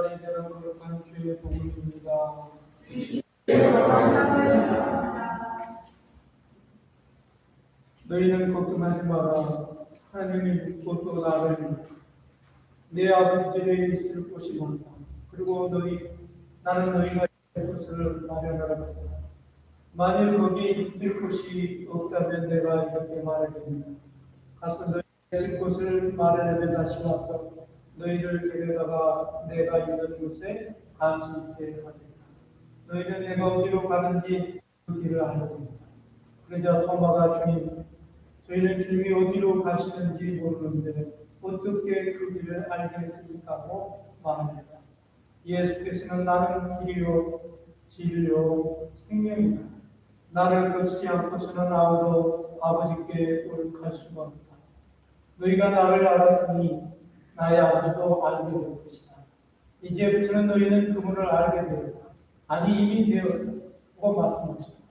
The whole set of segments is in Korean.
부활이 되는 거룩한 주의 복음입니다. 너희는 걱정하지 마라. 하나님이 믿고 또 나를 믿고 내 아버지들이 있을 곳이 많다. 그리고 나는 너희가 있을 곳을 마련하라. 만일 거기에 있을 곳이 없다면 내가 이렇게 말하겠습니다. 가서 너희 있을 곳을 마련하며 다시 와서 너희를 데려다가 내가 있는 곳에 같이 있게 하겠다. 너희는 내가 어디로 가는지 그 길을 알아듣는다. 그러자 토마가 주님, 저희는 주님이 어디로 가시는지 모르는데 어떻게 그 길을 알겠습니까? 하고 말합니다. 예수께서는 나는 길이요 진리요 생명이다. 나를 거치지 않고서는 아무도 아버지께 갈 수가 없다. 너희가 나를 알았으니 나의 아버지도 알게 될 것이다. 이제부터는 너희는 그분을 알게 되었다. 아니 이미 되었다. 그거 말씀하십니다.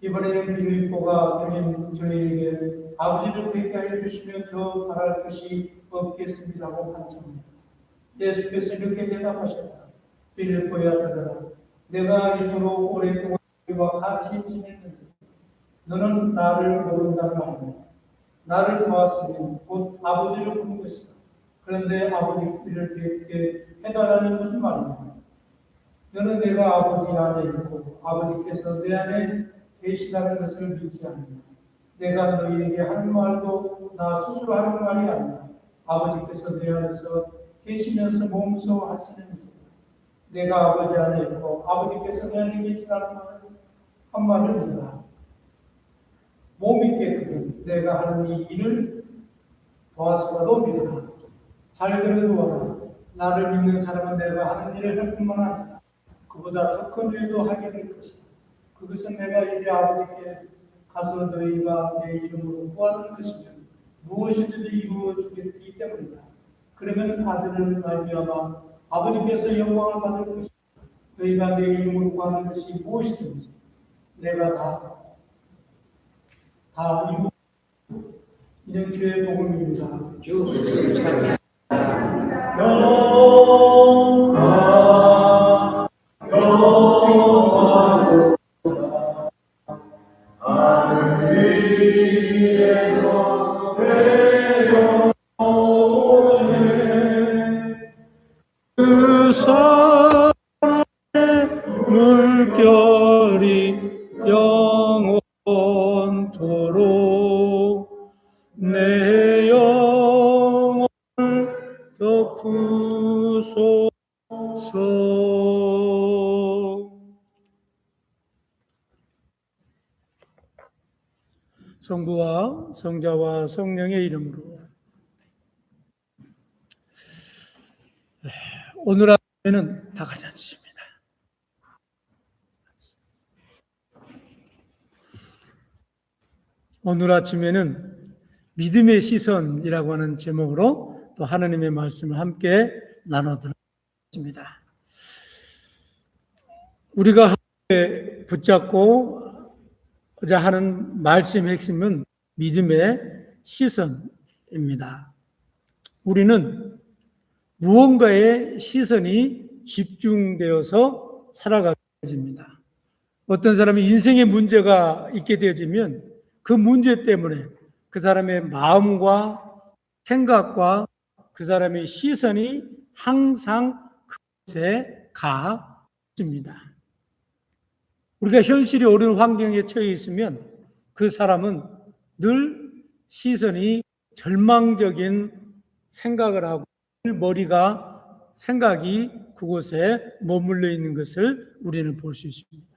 이번에는 빌립보가 주님 저희에게 아버지를 뵙게 하여 주시면 더 바랄 것이 없겠습니다고 간청합니다. 예수께서 이렇게 대답하셨다. 빌립보야 들어라. 내가 이토록 오랫동안 너희와 같이 지냈는데 너는 나를 모른다는 말이다. 나를 보았으면 곧 아버지를 본 것이다. 그런데 아버지를 뵙게 해달라는 무슨 말입니까? 너는 내가 아버지 안에 있고 아버지께서 내 안에 계시다는 것을 믿지 않는다. 내가 너희에게 하는 말도 나 스스로 하는 말이 아니라 아버지께서 내 안에서 계시면서 몸소 하시는 일이다. 내가 아버지 안에 있고 아버지께서 내 안에 계시다는 말은 한 말을 믿어라. 못 믿겠거든 내가 하는 이 일을 보아서라도 믿어라. 잘 들어두어라. 나를 믿는 사람은 내가 하는 일을 할 뿐만 아니라 그보다 더 큰 일도 하게 될 것이다. 그것은 내가 이제 아버지께 가서 너희가 내 이름으로 구하는 것이면 무엇이든지 이루어 주겠기 때문이다. 그러면 아들을 말미암아 아버지께서 영광을 받을 것이다. 너희가 내 이름으로 구하는 것이 무엇이든지 내가 다 이루어 이는 주의 복음입니다. 주 찬양. 그 사랑의 물결이 영원토록 내 영혼을 덮으소서. 성부와 성자와 성령의 이름으로. 오늘 아침에는 다 같이 앉으십니다. 오늘 아침에는 믿음의 시선이라고 하는 제목으로 또 하나님의 말씀을 함께 나누도록 하겠습니다. 우리가 함께 붙잡고자 하는 말씀의 핵심은 믿음의 시선입니다. 우리는 무언가의 시선이 집중되어서 살아가게 되어집니다. 어떤 사람이 인생의 문제가 있게 되어지면 그 문제 때문에 그 사람의 마음과 생각과 그 사람의 시선이 항상 그곳에 가 있습니다. 우리가 현실이 어려운 환경에 처해 있으면 그 사람은 늘 시선이 절망적인 생각을 하고 머리가 생각이 그곳에 머물러 있는 것을 우리는 볼 수 있습니다.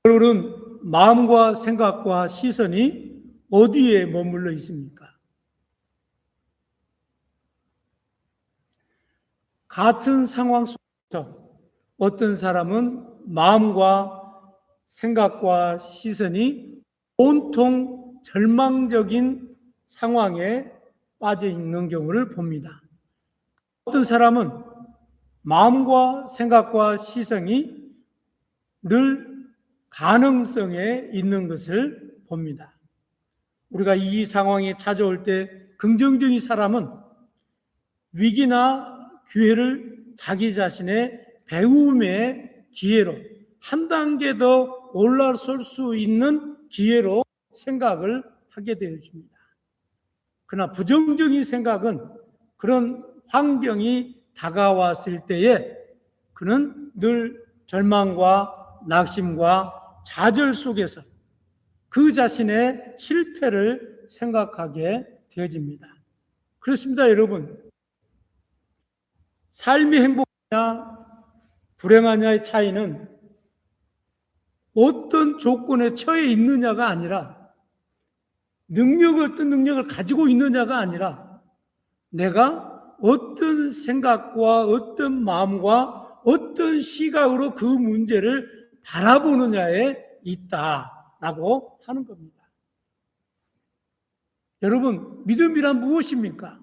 오늘은 마음과 생각과 시선이 어디에 머물러 있습니까? 같은 상황 속에서 어떤 사람은 마음과 생각과 시선이 온통 절망적인 상황에 빠져 있는 경우를 봅니다. 어떤 사람은 마음과 생각과 시선이 늘 가능성에 있는 것을 봅니다. 우리가 이 상황이 찾아올 때 긍정적인 사람은 위기나 기회를 자기 자신의 배움의 기회로 한 단계 더 올라설 수 있는 기회로 생각을 하게 되어집니다. 그러나 부정적인 생각은 그런 환경이 다가왔을 때에 그는 늘 절망과 낙심과 좌절 속에서 그 자신의 실패를 생각하게 되어집니다. 그렇습니다, 여러분. 삶이 행복하냐 불행하냐의 차이는 어떤 조건에 처해 있느냐가 아니라 어떤 능력을 가지고 있느냐가 아니라 내가 어떤 생각과 어떤 마음과 어떤 시각으로 그 문제를 바라보느냐에 있다라고 하는 겁니다. 여러분, 믿음이란 무엇입니까?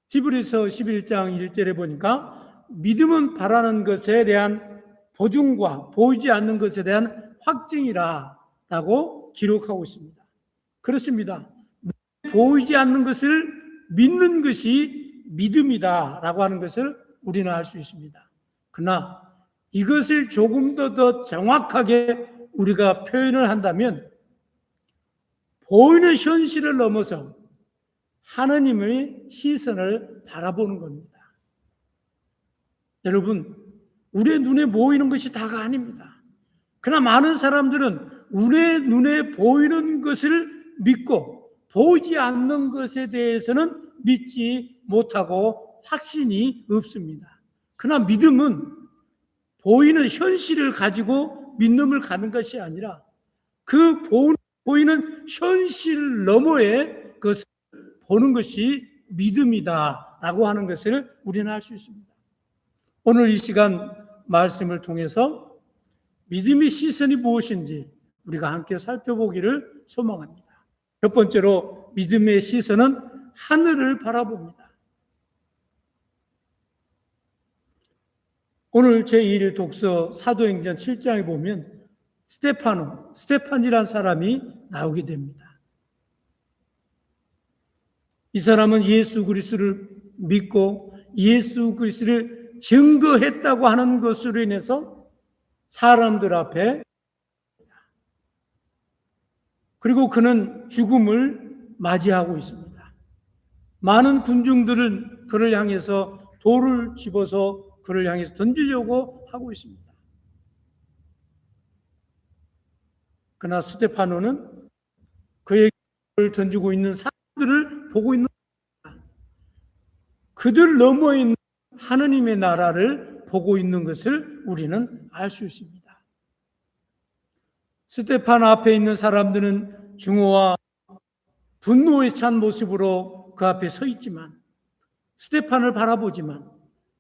히브리서 11장 1절에 보니까 믿음은 바라는 것에 대한 보증과 보이지 않는 것에 대한 확증이라고 기록하고 있습니다. 그렇습니다. 보이지 않는 것을 믿는 것이 믿음이다라고 하는 것을 우리는 알 수 있습니다. 그러나 이것을 조금 더 정확하게 우리가 표현을 한다면 보이는 현실을 넘어서 하나님의 시선을 바라보는 겁니다. 여러분, 우리의 눈에 보이는 것이 다가 아닙니다. 그러나 많은 사람들은 우리의 눈에 보이는 것을 믿고 보이지 않는 것에 대해서는 믿지 못하고 확신이 없습니다. 그러나 믿음은 보이는 현실을 가지고 믿음을 갖는 것이 아니라 그 보이는 현실 너머의 것을 보는 것이 믿음이다라고 하는 것을 우리는 알 수 있습니다. 오늘 이 시간 말씀을 통해서 믿음의 시선이 무엇인지 우리가 함께 살펴보기를 소망합니다. 첫 번째로 믿음의 시선은 하늘을 바라봅니다. 오늘 제1 독서 사도행전 7장에 보면 스테판이라는 사람이 나오게 됩니다. 이 사람은 예수 그리스도를 믿고 예수 그리스도를 증거했다고 하는 것으로 인해서 사람들 앞에, 그리고 그는 죽음을 맞이하고 있습니다. 많은 군중들은 그를 향해서 돌을 집어서 그를 향해서 던지려고 하고 있습니다. 그러나 스데파노는 그의 돌을 던지고 있는 사람들을 보고 있는 겁니다. 그들 너머에 있는 하느님의 나라를 보고 있는 것을 우리는 알 수 있습니다. 스데판 앞에 있는 사람들은 증오와 분노에 찬 모습으로 그 앞에 서 있지만 스데판을 바라보지만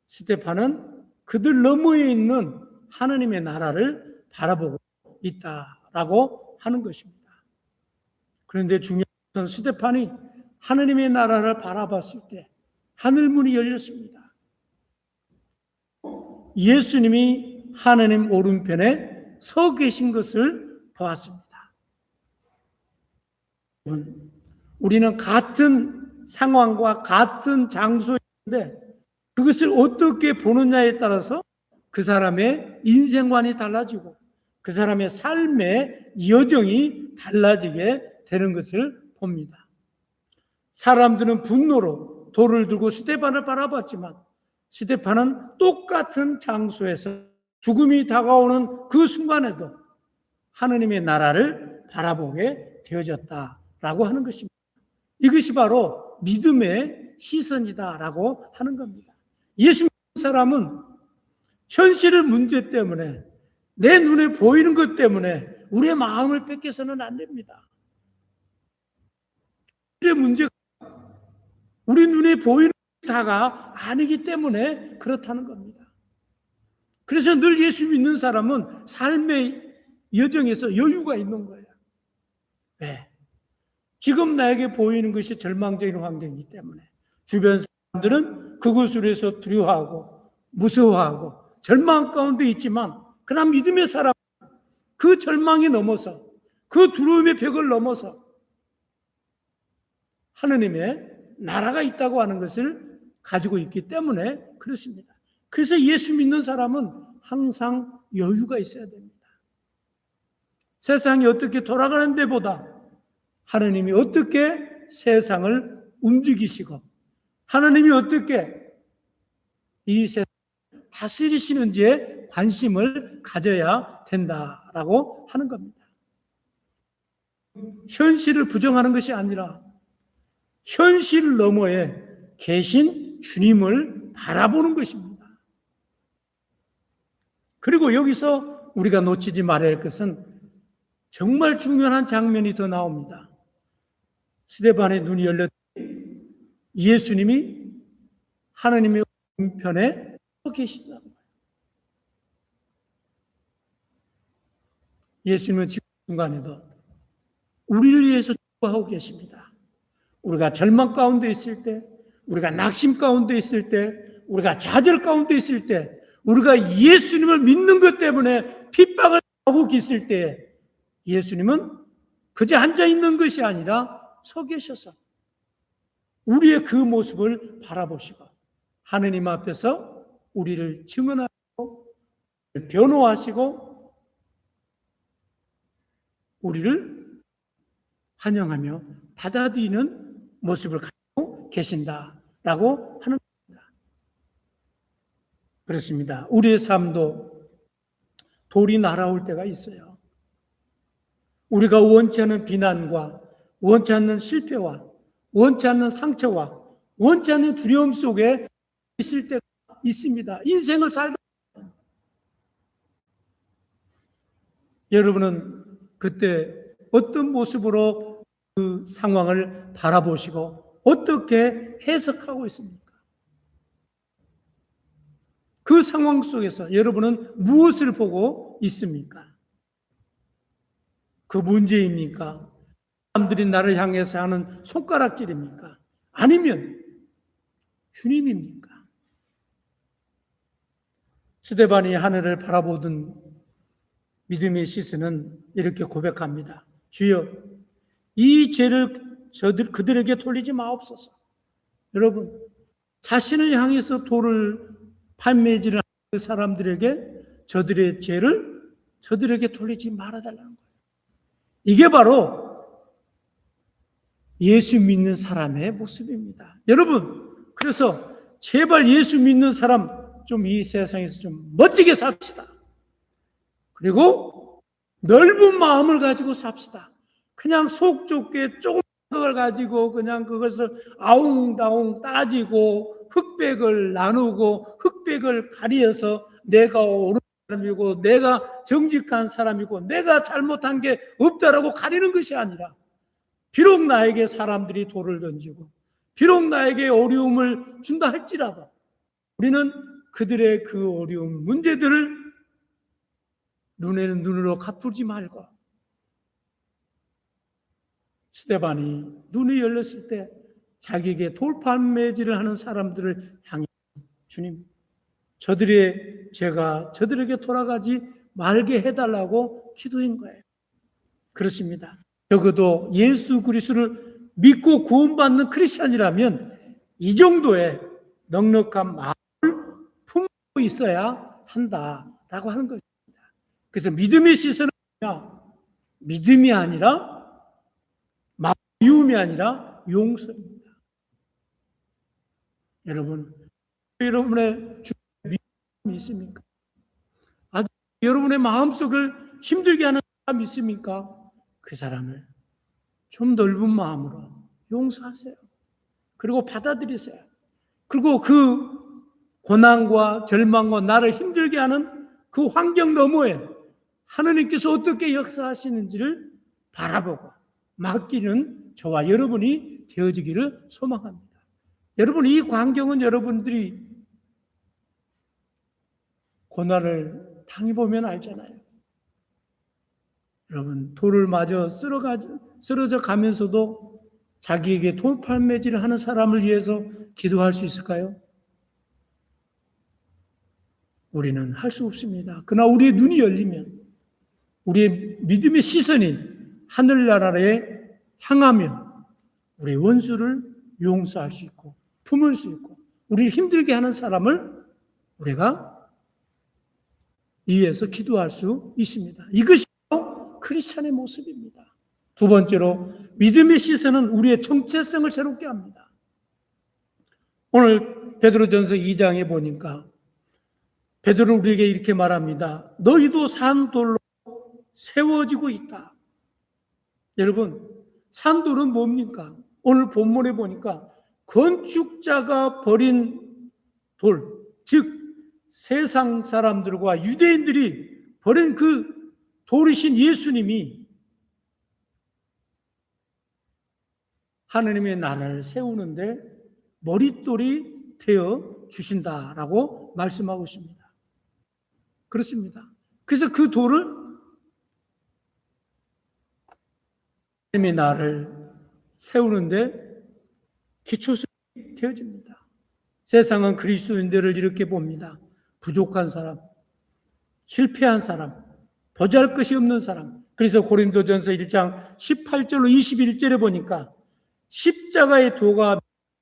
스데판은 그들 너머에 있는 하느님의 나라를 바라보고 있다라고 하는 것입니다. 그런데 중요한 것은 스데판이 하느님의 나라를 바라봤을 때 하늘문이 열렸습니다. 예수님이 하느님 오른편에 서 계신 것을 보았습니다. 우리는 같은 상황과 같은 장소인데 그것을 어떻게 보느냐에 따라서 그 사람의 인생관이 달라지고 그 사람의 삶의 여정이 달라지게 되는 것을 봅니다. 사람들은 분노로 돌을 들고 스데판을 바라봤지만 스데판은 똑같은 장소에서 죽음이 다가오는 그 순간에도 하느님의 나라를 바라보게 되어졌다라고 하는 것입니다. 이것이 바로 믿음의 시선이다라고 하는 겁니다. 예수 믿는 사람은 현실의 문제 때문에 내 눈에 보이는 것 때문에 우리의 마음을 뺏겨서는 안 됩니다. 문제가 우리 눈에 보이는 다가 아니기 때문에 그렇다는 겁니다. 그래서 늘 예수 믿는 사람은 삶의 여정에서 여유가 있는 거예요. 네. 지금 나에게 보이는 것이 절망적인 환경이기 때문에 주변 사람들은 그것으로 해서 두려워하고 무서워하고 절망 가운데 있지만 그러나 믿음의 사람 그 절망이 넘어서 그 두려움의 벽을 넘어서 하느님의 나라가 있다고 하는 것을 가지고 있기 때문에 그렇습니다. 그래서 예수 믿는 사람은 항상 여유가 있어야 됩니다. 세상이 어떻게 돌아가는 데보다 하나님이 어떻게 세상을 움직이시고 하나님이 어떻게 이 세상을 다스리시는지에 관심을 가져야 된다라고 하는 겁니다. 현실을 부정하는 것이 아니라 현실 너머에 계신 주님을 바라보는 것입니다. 그리고 여기서 우리가 놓치지 말아야 할 것은 정말 중요한 장면이 더 나옵니다. 스데반의 눈이 열렸더니 예수님이 하나님의 우편에 서 계시다는 거예요. 예수님은 지금 순간에도 우리를 위해서 기도하고 계십니다. 우리가 절망 가운데 있을 때, 우리가 낙심 가운데 있을 때, 우리가 좌절 가운데 있을 때, 우리가 예수님을 믿는 것 때문에 핍박을 하고 있을 때 예수님은 그저 앉아 있는 것이 아니라 서 계셔서 우리의 그 모습을 바라보시고 하느님 앞에서 우리를 증언하시고 변호하시고 우리를 환영하며 받아들이는 모습을 가지고 계신다라고 하는 겁니다. 그렇습니다. 우리의 삶도 돌이 날아올 때가 있어요. 우리가 원치 않는 비난과 원치 않는 실패와 원치 않는 상처와 원치 않는 두려움 속에 있을 때가 있습니다. 인생을 살다 여러분은 그때 어떤 모습으로 그 상황을 바라보시고 어떻게 해석하고 있습니까? 그 상황 속에서 여러분은 무엇을 보고 있습니까? 그 문제입니까? 사람들이 나를 향해서 하는 손가락질입니까? 아니면 주님입니까? 스데반이 하늘을 바라보던 믿음의 시선은 이렇게 고백합니다. 주여, 이 죄를 그들에게 돌리지 마옵소서. 여러분, 자신을 향해서 돌을 판매질하는 그 사람들에게 저들의 죄를 저들에게 돌리지 말아달라는 거예요. 이게 바로 예수 믿는 사람의 모습입니다. 여러분, 그래서 제발 예수 믿는 사람 좀 이 세상에서 좀 멋지게 삽시다. 그리고 넓은 마음을 가지고 삽시다. 그냥 속 좁게 조금 걸 가지고 그냥 그것을 아웅다웅 따지고 흑백을 나누고 흑백을 가리어서 내가 옳은 사람이고 내가 정직한 사람이고 내가 잘못한 게 없다라고 가리는 것이 아니라 비록 나에게 사람들이 돌을 던지고 비록 나에게 어려움을 준다 할지라도 우리는 그들의 그 어려운 문제들을 눈에는 눈으로 갚지 말고 스데반이 눈이 열렸을 때 자기에게 돌판매질을 하는 사람들을 향해 주님, 저들의 죄가 저들에게 돌아가지 말게 해달라고 기도한 거예요. 그렇습니다. 적어도 예수 그리스도를 믿고 구원받는 크리스찬이라면 이 정도의 넉넉한 마음을 품고 있어야 한다라고 하는 것입니다. 그래서 믿음의 시선은 믿음이 아니라 미움이 아니라 용서입니다. 여러분, 여러분의 믿음이 있습니까? 아직 여러분의 마음속을 힘들게 하는 사람이 있습니까? 그 사람을 좀 넓은 마음으로 용서하세요. 그리고 받아들이세요. 그리고 그 고난과 절망과 나를 힘들게 하는 그 환경 너머에 하나님께서 어떻게 역사하시는지를 바라보고 맡기는 저와 여러분이 되어지기를 소망합니다. 여러분, 이 광경은 여러분들이 고난을 당해보면 알잖아요. 여러분, 돌을 맞아 쓰러져 가면서도 자기에게 돌팔매질을 하는 사람을 위해서 기도할 수 있을까요? 우리는 할 수 없습니다. 그러나 우리의 눈이 열리면 우리의 믿음의 시선이 하늘나라에 향하면 우리의 원수를 용서할 수 있고 품을 수 있고 우리를 힘들게 하는 사람을 우리가 이해해서 기도할 수 있습니다. 이것이 바로 크리스찬의 모습입니다. 두 번째로 믿음의 시선은 우리의 정체성을 새롭게 합니다. 오늘 베드로전서 2장에 보니까 베드로 우리에게 이렇게 말합니다. 너희도 산돌로 세워지고 있다. 여러분, 산돌은 뭡니까? 오늘 본문에 보니까 건축자가 버린 돌, 즉 세상 사람들과 유대인들이 버린 그 돌이신 예수님이 하느님의 나라를 세우는데 머릿돌이 되어 주신다라고 말씀하고 있습니다. 그렇습니다. 그래서 그 돌을 하느님의 나라를 세우는데 기초성이 되어집니다. 세상은 그리스도인들을 이렇게 봅니다. 부족한 사람, 실패한 사람, 보잘것이 없는 사람. 그래서 고린도전서 1장 18절로 21절에 보니까 십자가의 도가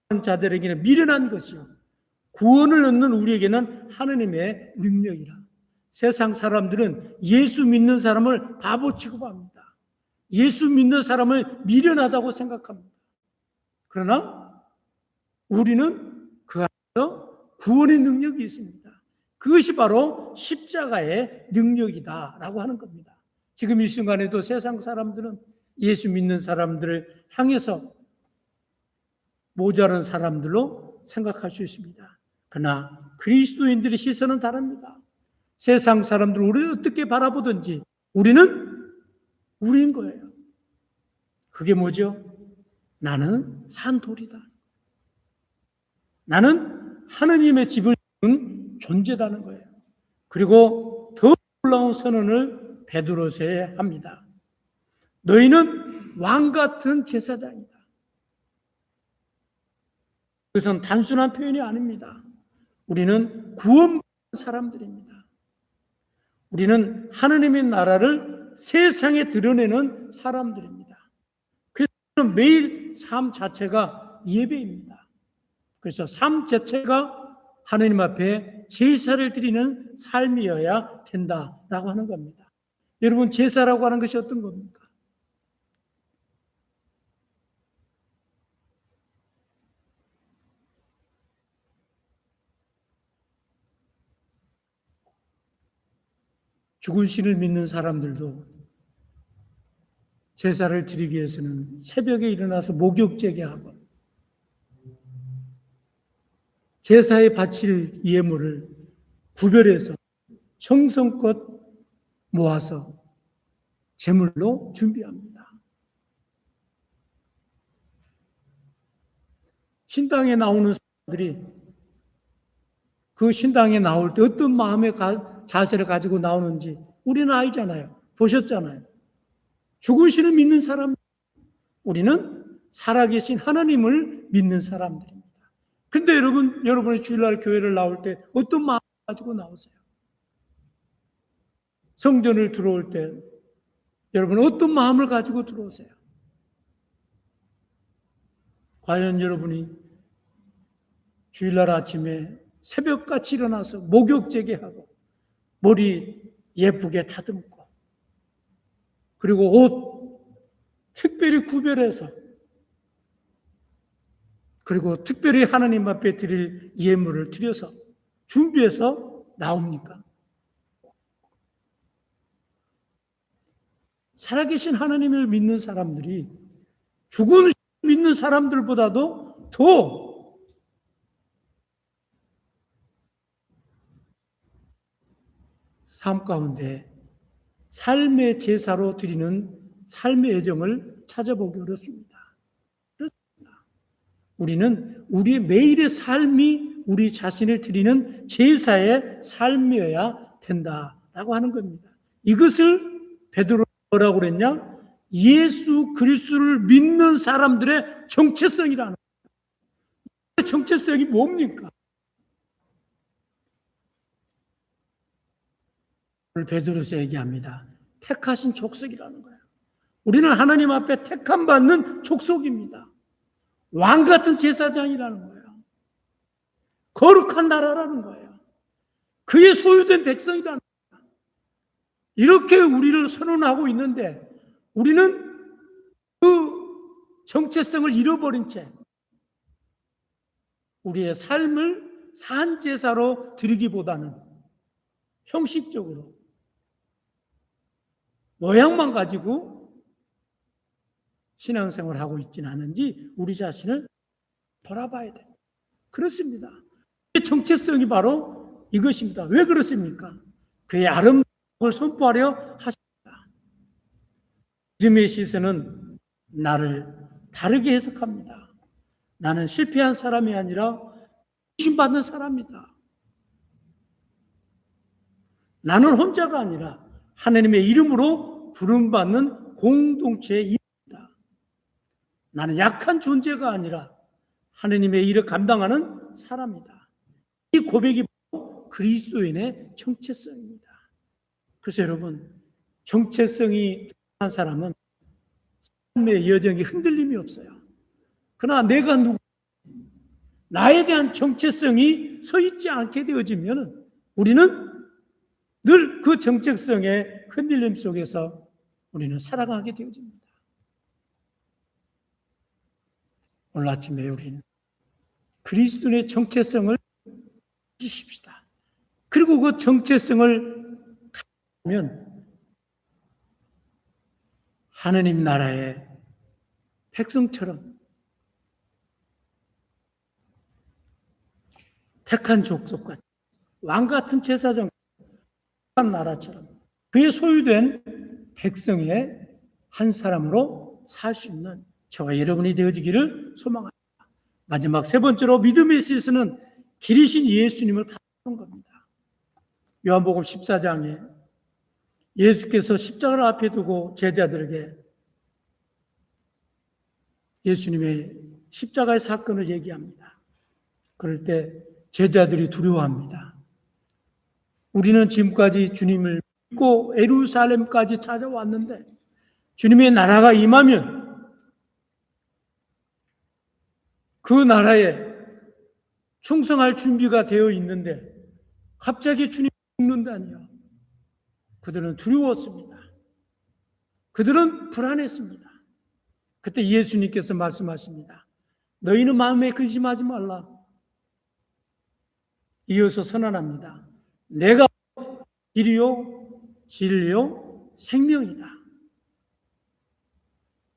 미련한 자들에게는 미련한 것이요 구원을 얻는 우리에게는 하느님의 능력이라. 세상 사람들은 예수 믿는 사람을 바보 취급합니다. 예수 믿는 사람을 미련하다고 생각합니다. 그러나 우리는 그 안에서 구원의 능력이 있습니다. 그것이 바로 십자가의 능력이다라고 하는 겁니다. 지금 이 순간에도 세상 사람들은 예수 믿는 사람들을 향해서 모자란 사람들로 생각할 수 있습니다. 그러나 그리스도인들의 시선은 다릅니다. 세상 사람들 우리를 어떻게 바라보든지 우리는 우리인 거예요. 그게 뭐죠? 나는 산돌이다. 나는 하느님의 집을 지은 존재다는 거예요. 그리고 더 놀라운 선언을 베드로서에 합니다. 너희는 왕 같은 제사장이다. 그것은 단순한 표현이 아닙니다. 우리는 구원받은 사람들입니다. 우리는 하느님의 나라를 세상에 드러내는 사람들입니다. 그래서 매일 삶 자체가 예배입니다. 그래서 삶 자체가 하느님 앞에 제사를 드리는 삶이어야 된다라고 하는 겁니다. 여러분, 제사라고 하는 것이 어떤 겁니까? 죽은 신을 믿는 사람들도 제사를 드리기 위해서는 새벽에 일어나서 목욕제계하고 제사에 바칠 예물을 구별해서 정성껏 모아서 제물로 준비합니다. 신당에 나오는 사람들이 그 신당에 나올 때 어떤 마음의 자세를 가지고 나오는지 우리는 알잖아요. 보셨잖아요. 죽은 신을 믿는 사람, 우리는 살아계신 하나님을 믿는 사람들입니다. 근데 여러분이 주일날 교회를 나올 때 어떤 마음을 가지고 나오세요? 성전을 들어올 때 여러분 어떤 마음을 가지고 들어오세요? 과연 여러분이 주일날 아침에 새벽같이 일어나서 목욕제계하고 머리 예쁘게 다듬고 그리고 옷 특별히 구별해서 그리고 특별히 하나님 앞에 드릴 예물을 드려서 준비해서 나옵니까? 살아계신 하나님을 믿는 사람들이 죽은 믿는 사람들보다도 더 삶 가운데 삶의 제사로 드리는 삶의 애정을 찾아보기 어렵습니다. 그렇습니다. 우리는 우리의 매일의 삶이 우리 자신을 드리는 제사의 삶이어야 된다라고 하는 겁니다. 이것을 베드로가 뭐라고 그랬냐? 예수 그리스도를 믿는 사람들의 정체성이라는 거예요. 정체성이 뭡니까? 베드로서 얘기합니다. 택하신 족속이라는 거예요. 우리는 하나님 앞에 택함 받는 족속입니다. 왕 같은 제사장이라는 거예요. 거룩한 나라라는 거예요. 그의 소유된 백성이라는 거예요. 이렇게 우리를 선언하고 있는데 우리는 그 정체성을 잃어버린 채 우리의 삶을 산제사로 드리기보다는 형식적으로 모양만 가지고 신앙생활을 하고 있지는 않은지 우리 자신을 돌아봐야 돼요. 그렇습니다. 정체성이 바로 이것입니다. 왜 그렇습니까? 그의 아름다움을 선포하려 하십니다. 믿음의 시선은 나를 다르게 해석합니다. 나는 실패한 사람이 아니라 부심받는 사람이다. 나는 혼자가 아니라 하나님의 이름으로 부름받는 공동체의 일이다. 나는 약한 존재가 아니라 하나님의 일을 감당하는 사람이다. 이 고백이 바로 그리스도인의 정체성입니다. 그래서 여러분, 정체성이 한 사람은 삶의 여정에 흔들림이 없어요. 그러나 내가 누구, 나에 대한 정체성이 서 있지 않게 되어지면 우리는 늘 그 정체성의 흔들림 속에서 우리는 살아가게 되어집니다. 오늘 아침에 우리는 그리스도의 정체성을 지십시다. 그리고 그 정체성을 가지면 하느님 나라의 백성처럼 택한 족속과 왕 같은 제사장 나라처럼 그의 소유된 백성의 한 사람으로 살 수 있는 저와 여러분이 되어지기를 소망합니다. 마지막 세 번째로 믿음의 시선은 길이신 예수님을 바라보는 겁니다. 요한복음 14장에 예수께서 십자가를 앞에 두고 제자들에게 예수님의 십자가의 사건을 얘기합니다. 그럴 때 제자들이 두려워합니다. 우리는 지금까지 주님을 믿고 예루살렘까지 찾아왔는데 주님의 나라가 임하면 그 나라에 충성할 준비가 되어 있는데 갑자기 주님이 죽는다니요. 그들은 두려웠습니다. 그들은 불안했습니다. 그때 예수님께서 말씀하십니다. 너희는 마음에 근심하지 말라. 이어서 선언합니다. 내가 길이요 진리요 생명이다.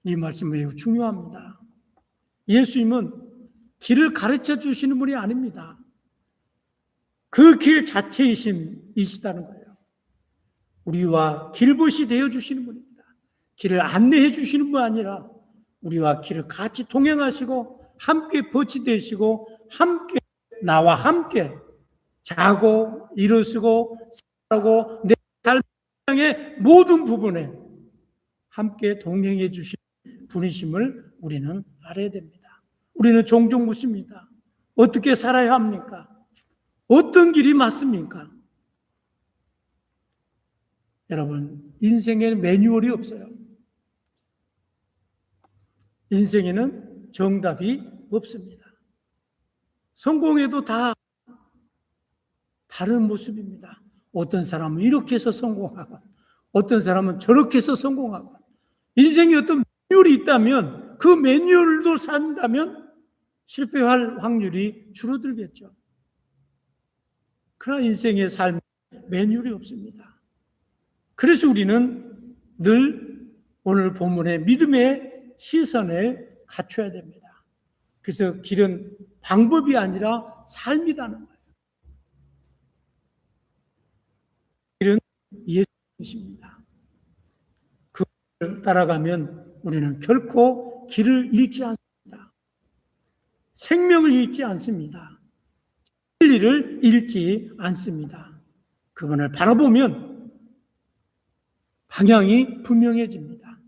이 말씀 매우 중요합니다. 예수님은 길을 가르쳐 주시는 분이 아닙니다. 그 길 자체이시다는 거예요. 우리와 길벗이 되어 주시는 분입니다. 길을 안내해 주시는 분 아니라 우리와 길을 같이 동행하시고 함께 벗이 되시고 함께 나와 함께 자고 일어서고 살아가고 내 삶의 모든 부분에 함께 동행해 주신 분이심을 우리는 알아야 됩니다. 우리는 종종 묻습니다. 어떻게 살아야 합니까? 어떤 길이 맞습니까? 여러분, 인생에는 매뉴얼이 없어요. 인생에는 정답이 없습니다. 성공에도 다 다른 모습입니다. 어떤 사람은 이렇게 해서 성공하고 어떤 사람은 저렇게 해서 성공하고 인생에 어떤 매뉴얼이 있다면 그 매뉴얼도 산다면 실패할 확률이 줄어들겠죠. 그러나 인생의 삶에 매뉴얼이 없습니다. 그래서 우리는 늘 오늘 본문의 믿음의 시선을 갖춰야 됩니다. 그래서 길은 방법이 아니라 삶이라는 거예요. 길은 예수님이십니다. 그를 따라가면 우리는 결코 길을 잃지 않습니다. 생명을 잃지 않습니다. 진리를 잃지 않습니다. 그분을 바라보면 방향이 분명해집니다.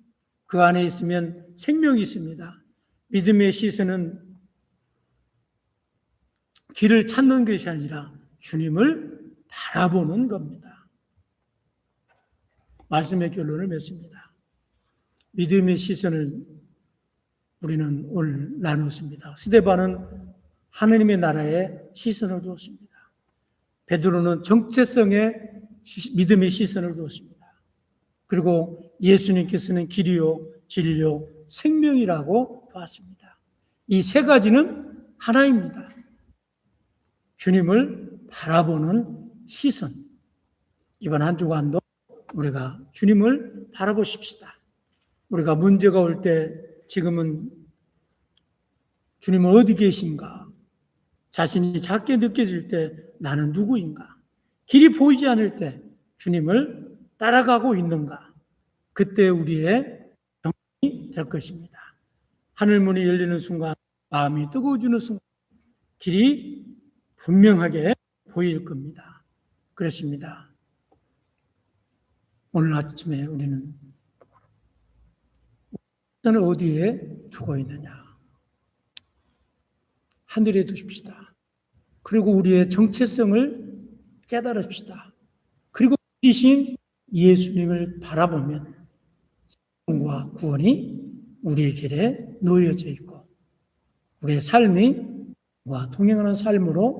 그 안에 있으면 생명이 있습니다. 믿음의 시선은 길을 찾는 것이 아니라 주님을 바라보는 겁니다. 말씀의 결론을 맺습니다. 믿음의 시선을 우리는 오늘 나눴습니다. 스데반은 하느님의 나라에 시선을 두었습니다. 베드로는 정체성에 믿음의 시선을 두었습니다. 그리고 예수님께서는 길이요, 진리요, 생명이라고 봤습니다. 이 세 가지는 하나입니다. 주님을 바라보는 시선. 이번 한 주간도 우리가 주님을 바라보십시다. 우리가 문제가 올 때 지금은 주님은 어디 계신가? 자신이 작게 느껴질 때 나는 누구인가? 길이 보이지 않을 때 주님을 따라가고 있는가? 그때 우리의 경험이 될 것입니다. 하늘문이 열리는 순간, 마음이 뜨거워지는 순간 길이 분명하게 보일 겁니다. 그렇습니다. 오늘 아침에 우리는 시선을 어디에 두고 있느냐? 하늘에 두십시다. 그리고 우리의 정체성을 깨달읍시다. 그리고 이신 예수님을 바라보면 생명과 구원이 우리의 길에 놓여져 있고 우리의 삶이 동행하는 삶으로